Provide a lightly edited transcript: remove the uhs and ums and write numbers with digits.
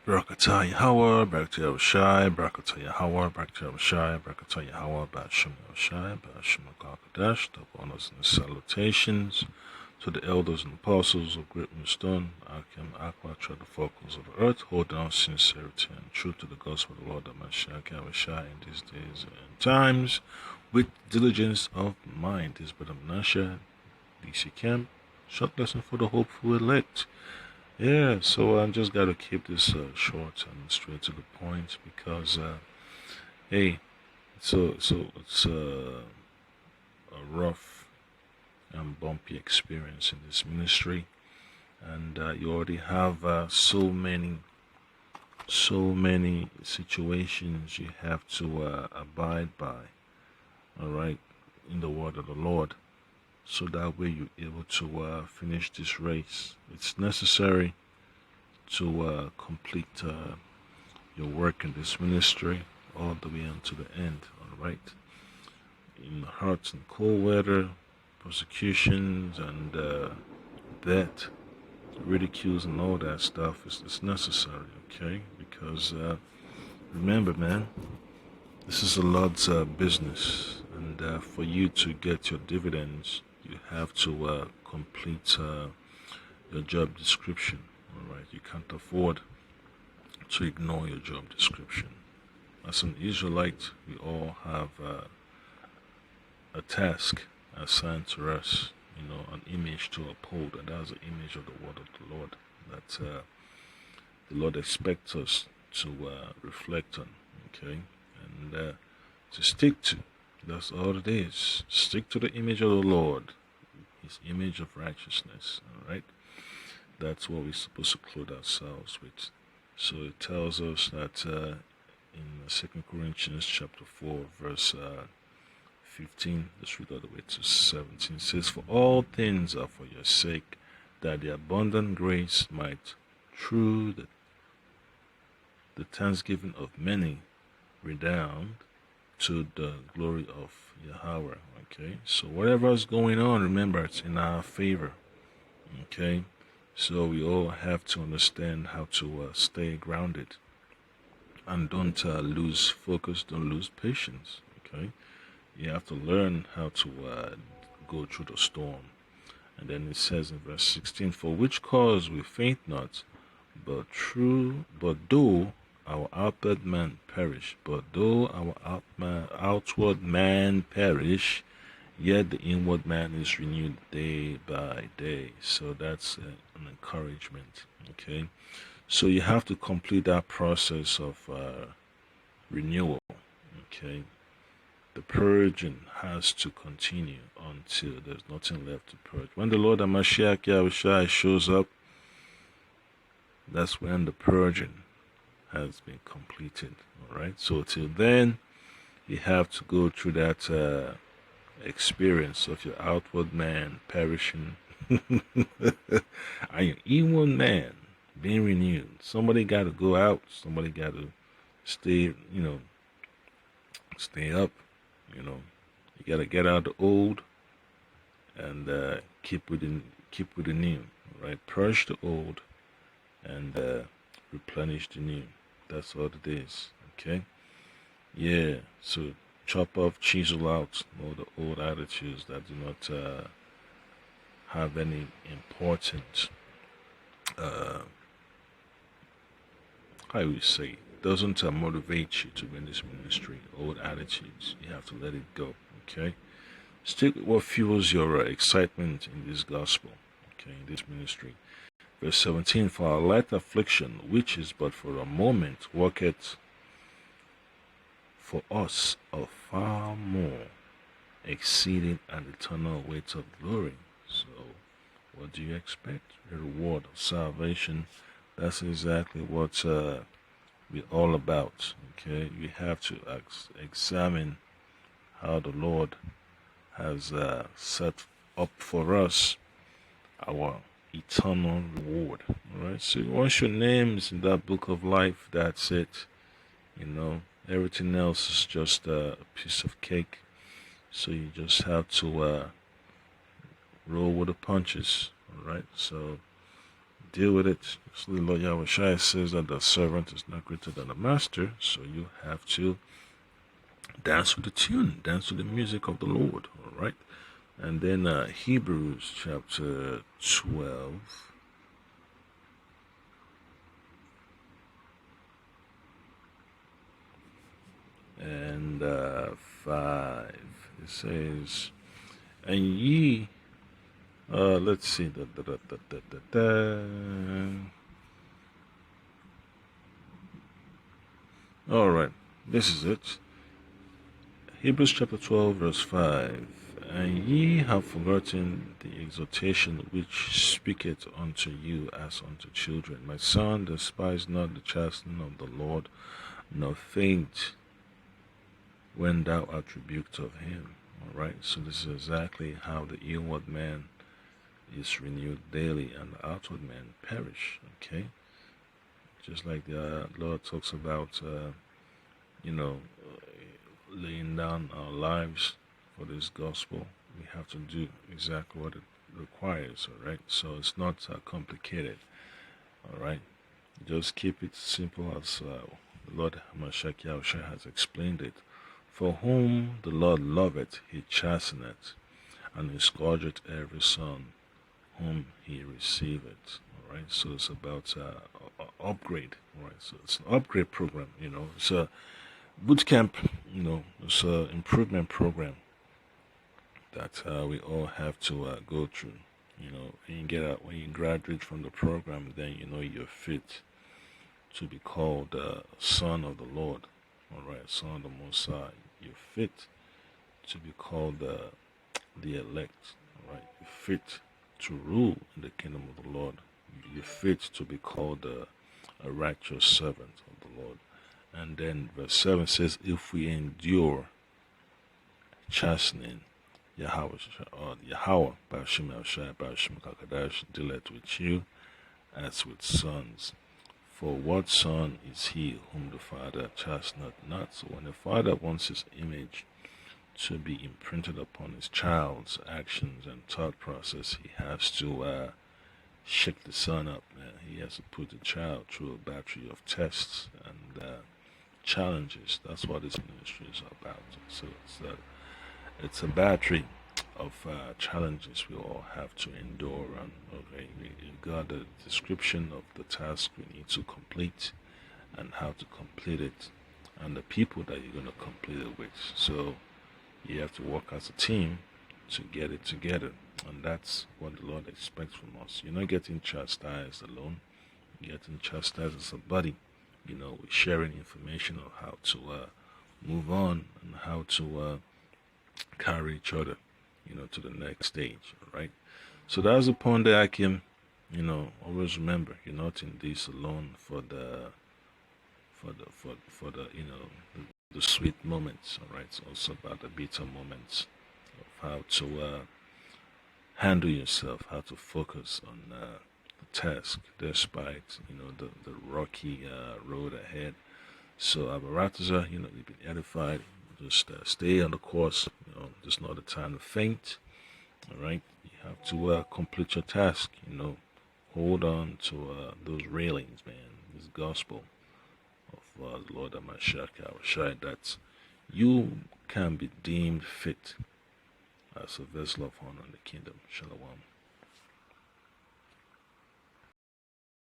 Barakatah Yahweh, Barakatah Yahushai, Barakatah Yahweh, Barakatah Yahushai, Barakatah Yahweh, Ba'ashem Yahushai, Ba'ashem HaKadosh, the honors and the salutations to the elders and apostles of Great Stone, Akim, Aqua, the focals of the earth, hold down sincerity and truth to the gospel of the Lord, Mashiach Yahushai, in these days and times, with diligence of mind. This is Brother Menashe, DC Camp, short lesson for the hopeful elect. Yeah, so I just got to keep this short and straight to the point because, hey, it's a rough and bumpy experience in this ministry, and you already have so many situations you have to abide by. All right, in the word of the Lord, so that way you're able to finish this race. It's necessary to complete your work in this ministry all the way unto the end, all right? In the hot and cold weather, persecutions and death, ridicules and all that stuff is necessary, okay? Because remember, man, this is the Lord's business, and for you to get your dividends, you have to complete your job description. All right, you can't afford to ignore your job description. As an Israelite, we all have a task assigned to us, an image to uphold, and that's the image of the word of the Lord that the Lord expects us to reflect on, okay, and to stick to. That's all it is. Stick to the image of the Lord, His image of righteousness, all right? That's what we're supposed to clothe ourselves with. So it tells us that in 2 Corinthians chapter 4, verse 15, let's read all the way to 17, it says, "For all things are for your sake, that the abundant grace might, through the thanksgiving of many, redound to the glory of Yahweh." Okay, so whatever is going on, remember, it's in our favor. Okay, so we all have to understand how to stay grounded and don't lose focus, don't lose patience. Okay, you have to learn how to go through the storm. And then it says in verse 16, "For which cause we faint not, but though our outward man perish, perish, yet the inward man is renewed day by day." So that's an encouragement, okay? So you have to complete that process of renewal, okay? The purging has to continue until there's nothing left to purge. When the Lord Mashiach Yahushua shows up, that's when the purging has been completed, all right? So till then, you have to go through that experience of your outward man perishing and your inward man being renewed. Somebody got to go out. Somebody got to stay, stay up. You got to get out the old and keep with the new, right? Purge the old and replenish the new. That's what it is, okay? Yeah, so chop off, chisel out all the old attitudes that do not have any important, how you say, doesn't motivate you to be in this ministry. Old attitudes, you have to let it go, okay? Stick with what fuels your excitement in this gospel, okay, in this ministry. Verse 17, "For our light affliction, which is but for a moment, worketh for us a far more exceeding and eternal weight of glory." So, what do you expect? The reward of salvation. That's exactly what we're all about. Okay, we have to examine how the Lord has set up for us our eternal reward. All right. So once your name is in that book of life, that's it. Everything else is just a piece of cake. So you just have to roll with the punches. All right. So deal with it. So the Lord Yahweh Shai says that the servant is not greater than the master, so you have to dance with the tune, dance with the music of the Lord, all right? And then Hebrews chapter 12. And 5. It says, and ye, let's see, all right, this is it. Hebrews chapter 12, verse 5. And ye have forgotten the exhortation which speaketh unto you as unto children. My son, despise not the chastening of the Lord, nor faint when thou art rebuked of him. All right, so this is exactly how the inward man is renewed daily and the outward man perish. Okay, just like the Lord talks about, laying down our lives for this gospel. We have to do exactly what it requires. All right, so it's not complicated. All right, just keep it simple as the Lord Mashiach Yahushua has explained it. For whom the Lord loveth, he chasteneth, and he scourgeth every son whom he receiveth. All right, so it's about upgrade. All right, so it's an upgrade program. It's a boot camp. It's an improvement program that we all have to go through. When you get out, when you graduate from the program, then you're fit to be called son of the Lord. All right, son of the Most High. You're fit to be called the elect. All right, you're fit to rule in the kingdom of the Lord. You're fit to be called a righteous servant of the Lord. And then verse 7 says, if we endure chastening, Yahweh, Bashim El-Shai, Bashim Kakadash, dealeth with you as with sons. For what son is he whom the Father chasteneth not? So when the Father wants his image to be imprinted upon his child's actions and thought process, he has to shake the son up. He has to put the child through a battery of tests and challenges. That's what this ministry is about. So it's a battery of challenges we all have to endure. And okay, you got the description of the task we need to complete and how to complete it and the people that you're going to complete it with. So you have to work as a team to get it together, and that's what the Lord expects from us. You're not getting chastised alone. You're getting chastised as a body. We're sharing information on how to move on and how to carry each other, to the next stage. All right. So that's the point that I can, always remember. You're not in this alone for the the sweet moments. All right. It's also about the bitter moments of how to handle yourself, how to focus on the task despite the rocky road ahead. So Abarataza, you've been edified. Just stay on the course. Just not the time to faint. All right, you have to complete your task. Hold on to those railings, man. This gospel of the Lord Mashiach Yahushua, that you can be deemed fit as a vessel of honor in the kingdom. Shalom.